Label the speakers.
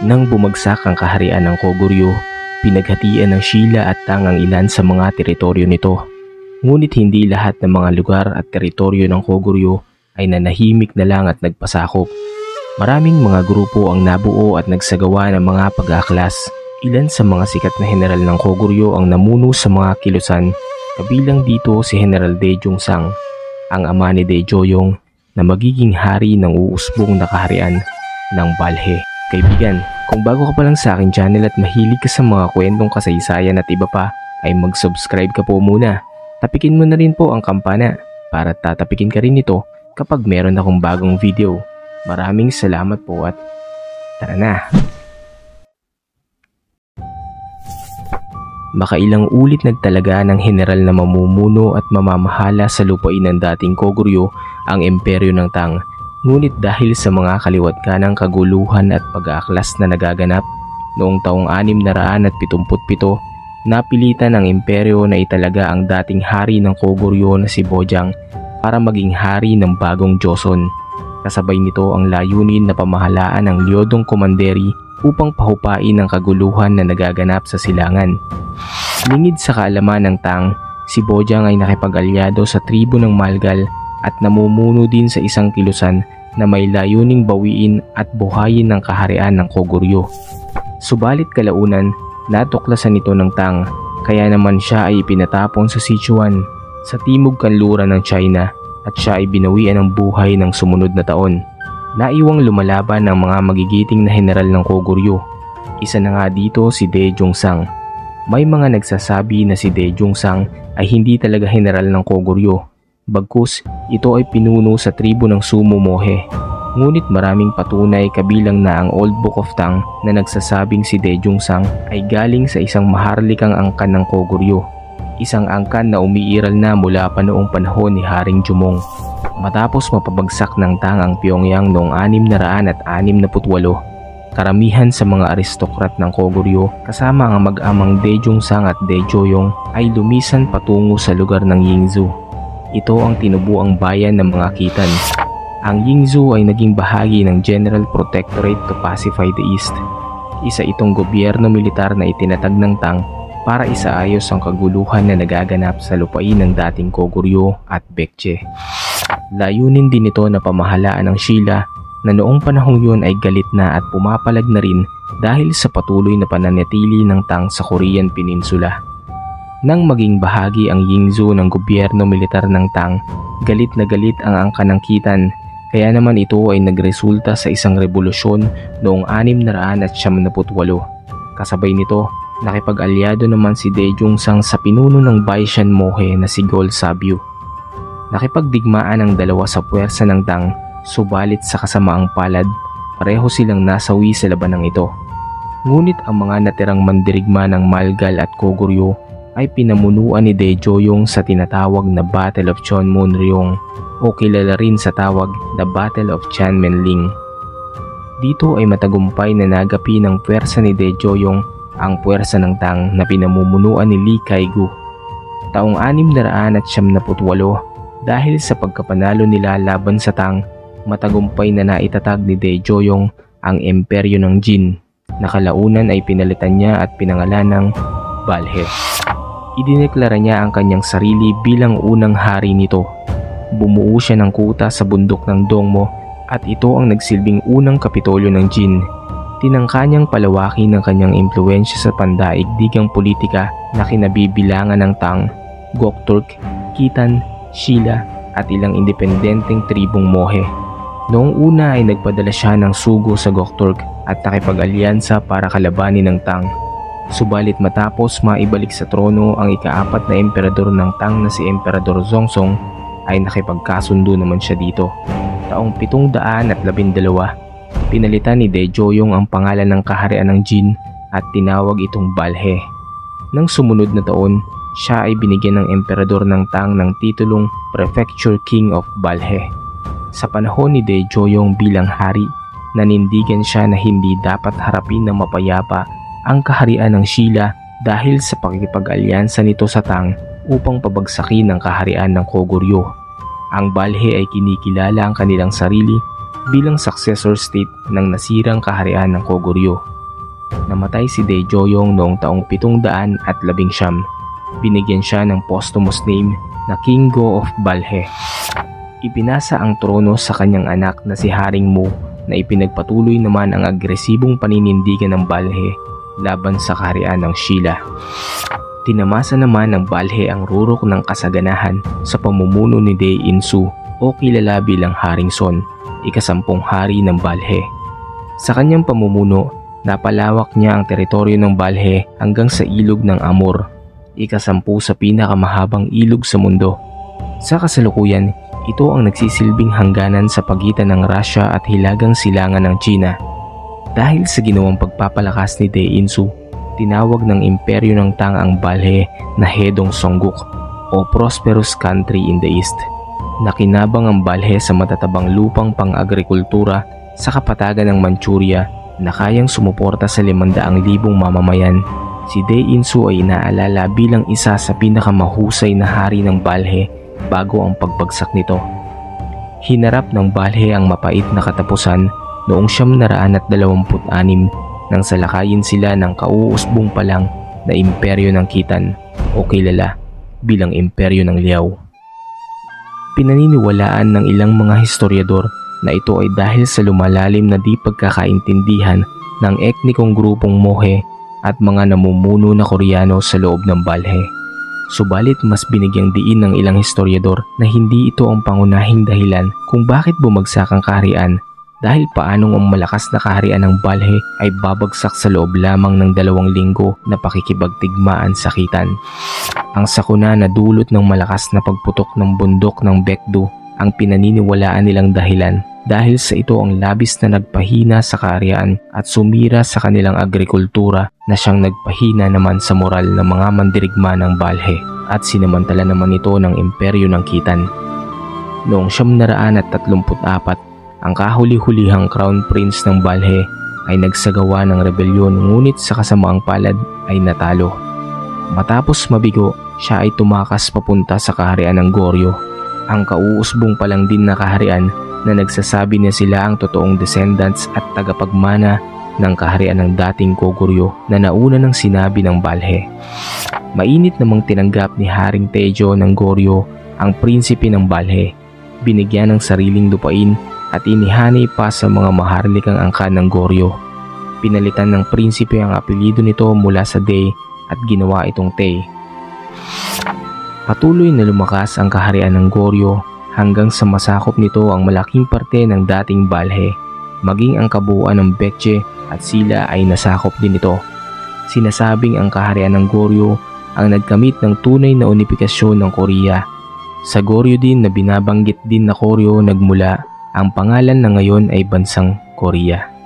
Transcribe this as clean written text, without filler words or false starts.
Speaker 1: Nang bumagsak ang kaharian ng Koguryo, pinaghatian ng Sheila at Tang ang ilan sa mga teritoryo nito. Ngunit hindi lahat ng mga lugar at teritoryo ng Koguryo ay nanahimik na lang at nagpasakop. Maraming mga grupo ang nabuo at nagsagawa ng mga pag-aaklas. Ilan sa mga sikat na general ng Koguryo ang namuno sa mga kilusan, kabilang dito si General Daejong-sang, ang ama ni Daejeong na magiging hari ng uusbong na kaharian ng Balhae. Kaibigan, kung bago ka pa lang sa akin channel at mahilig ka sa mga kwentong kasaysayan at iba pa, ay mag-subscribe ka po muna. Tapikin mo na rin po ang kampana para tatapikin ka rin ito kapag meron akong bagong video. Maraming salamat po at tara na! Makailang ulit nagtalaga ng general na mamumuno at mamamahala sa lupain ng dating Koguryo ang imperyo ng Tang. Ngunit dahil sa mga kaliwat-ganang kaguluhan at pag-aaklas na nagaganap noong taong 677, napilitan ng imperyo na italaga ang dating hari ng Koguryo na si Bojang para maging hari ng bagong Joseon. Kasabay nito ang layunin na pamahalaan ng Liodong Commandery upang pahupain ang kaguluhan na nagaganap sa silangan. Lingid sa kaalaman ng Tang, si Bojang ay nakipag-alyado sa tribo ng Malgal at namumuno din sa isang kilusan na may layuning bawiin at buhayin ng kaharian ng Koguryo. Subalit kalaunan, natuklasan nito ng Tang, kaya naman siya ay ipinatapon sa Sichuan sa timog kanluran ng China at siya ay binawian ng buhay ng sumunod na taon. Naiwang lumalaban ng mga magigiting na general ng Koguryo. Isa na nga dito si Daejong-sang. May mga nagsasabi na si Daejong-sang ay hindi talaga general ng Koguryo. Bagkus, ito ay pinuno sa tribo ng Sumo Mohe. Ngunit maraming patunay kabilang na ang Old Book of Tang na nagsasabing si Daejong-sang ay galing sa isang maharlikang angkan ng Koguryo. Isang angkan na umiiral na mula pa noong panahon ni Haring Jumong. Matapos mapabagsak ng Tang ang Pyongyang noong 668, karamihan sa mga aristokrat ng Koguryo kasama ang mag-amang Daejong-sang at Daejeong ay lumisan patungo sa lugar ng Yingzhou. Ito ang tinubuang bayan ng mga Khitan. Ang Yingzhou ay naging bahagi ng General Protectorate to Pacify the East. Isa itong gobyerno militar na itinatag ng Tang para isaayos ang kaguluhan na nagaganap sa lupain ng dating Koguryo at Baekje. Layunin din ito na pamahalaan ng Sheila na noong panahong yun ay galit na at pumapalag na rin dahil sa patuloy na pananatili ng Tang sa Korean Peninsula. Nang maging bahagi ang Yingzhou ng gobyerno militar ng Tang, galit na galit ang angkan ng Khitan, kaya naman ito ay nagresulta sa isang revolusyon noong 678. Kasabay nito, nakipag-alyado naman si Daejong-sang sa pinuno ng Baishan Mohe na si Gol Sabyu. Nakipagdigmaan ang dalawa sa puwersa ng Tang, subalit sa kasamaang palad, pareho silang nasawi sa labanang ito. Ngunit ang mga natirang mandirigma ng Malgal at Koguryo ay pinamunuan ni Daejeong sa tinatawag na Battle of Chonmunryong o kilala rin sa tawag na Battle of Chanmenling. Dito ay matagumpay na nagapi ng puwersa ni Daejeong ang puwersa ng Tang na pinamumunuan ni Lee Kaegu. Taong 678, dahil sa pagkapanalo nila laban sa Tang, matagumpay na naitatag ni Daejeong ang imperyo ng Jin na kalaunan ay pinalitan niya at pinangalan ng Balhae. Idineklara niya ang kanyang sarili bilang unang hari nito. Bumuo siya ng kuta sa bundok ng Dongmo at ito ang nagsilbing unang kapitolyo ng Jin. Tinangka niyang palawakin ang kanyang impluwensya sa pandaigdigang politika na kinabibilangan ng Tang, Gokturk, Khitan, Sheila at ilang independenteng tribong Mohe. Noong una ay nagpadala siya ng sugo sa Gokturk at nakipag-alyansa para kalabanin ng Tang. Subalit matapos maibalik sa trono ang ika-4 na emperador ng Tang na si Emperador Zongzong ay nakipagkasundo naman siya dito. Taong 712, pinalitan ni Daejeong ang pangalan ng kaharian ng Jin at tinawag itong Balhae. Nang sumunod na taon, siya ay binigyan ng emperador ng Tang ng titulong Prefecture King of Balhae. Sa panahon ni Daejeong bilang hari, nanindigan siya na hindi dapat harapin ng mapayapa ang kaharian ng Sheila dahil sa pakikipag-alyansa nito sa Tang upang pabagsakin ang kaharian ng Koguryo. Ang Balhae ay kinikilala ang kanilang sarili bilang successor state ng nasirang kaharian ng Koguryo. Namatay si Daejeong noong taong 719. Binigyan siya ng posthumous name na King Go of Balhae. Ipinasa ang trono sa kanyang anak na si Haring Mu na ipinagpatuloy naman ang agresibong paninindigan ng Balhae laban sa kaharian ng Sheila. Tinamasa naman ng Balhae ang rurok ng kasaganahan sa pamumuno ni Dae In-su o kilala bilang Haring Son, ika-10 hari ng Balhae. Sa kanyang pamumuno, napalawak niya ang teritoryo ng Balhae hanggang sa ilog ng Amur, ika-10 sa pinakamahabang ilog sa mundo. Sa kasalukuyan, ito ang nagsisilbing hangganan sa pagitan ng Russia at Hilagang Silangan ng China. Dahil sa ginawang pagpapalakas ni Dae In-su, tinawag ng imperyo ng Tang ang Balhae na Hedong Songguk o Prosperous Country in the East. Nakinabang ang Balhae sa matatabang lupang pang-agrikultura sa kapatagan ng Manchuria na kayang sumuporta sa 500,000 mamamayan. Si Dae In-su ay inaalala bilang isa sa pinakamahusay na hari ng Balhae bago ang pagbagsak nito. Hinarap ng Balhae ang mapait na katapusan noong 726 nang salakayin sila ng kauusbong pa lang na imperyo ng Khitan o kilala bilang imperyo ng Liao. Pinaniniwalaan ng ilang mga historiador na ito ay dahil sa lumalalim na di pagkakaintindihan ng etnikong grupong Mohe at mga namumuno na Koreano sa loob ng Balhae. Subalit mas binigyang diin ng ilang historiador na hindi ito ang pangunahing dahilan kung bakit bumagsak ang kaharian, dahil paanong ang malakas na kaharian ng Balhae ay babagsak sa loob lamang ng 2 linggo na pakikibagtigmaan sa Khitan. Ang sakuna na dulot ng malakas na pagputok ng bundok ng Baekdu ang pinaniniwalaan nilang dahilan, dahil sa ito ang labis na nagpahina sa kaharian at sumira sa kanilang agrikultura na siyang nagpahina naman sa moral ng mga mandirigma ng Balhae at sinamantala naman ito ng imperyo ng Khitan. Noong 734, ang kahuli-hulihang crown prince ng Balhae ay nagsagawa ng rebelyon, ngunit sa kasamaang palad ay natalo. Matapos mabigo, siya ay tumakas papunta sa kaharian ng Goryeo, ang kauusbong pa lang din na kaharian na nagsasabi na sila ang totoong descendants at tagapagmana ng kaharian ng dating Koguryo na nauna ng sinabi ng Balhae. Mainit namang tinanggap ni Haring Taejo ng Goryeo ang prinsipe ng Balhae, binigyan ng sariling lupain at inihani pa sa mga maharlikang angkan ng Goryeo. Pinalitan ng prinsipe ang apelyido nito mula sa Dae at ginawa itong Tae. Patuloy na lumakas ang kaharian ng Goryeo hanggang sa masakop nito ang malaking parte ng dating Balhae, maging ang kabuuan ng Baekje at Silla ay nasakop din ito. Sinasabing ang kaharian ng Goryeo ang nagkamit ng tunay na unifikasyon ng Korea. Sa Goryeo din na binabanggit din na Koryo nagmula ang pangalan na ngayon ay Bansang Korea.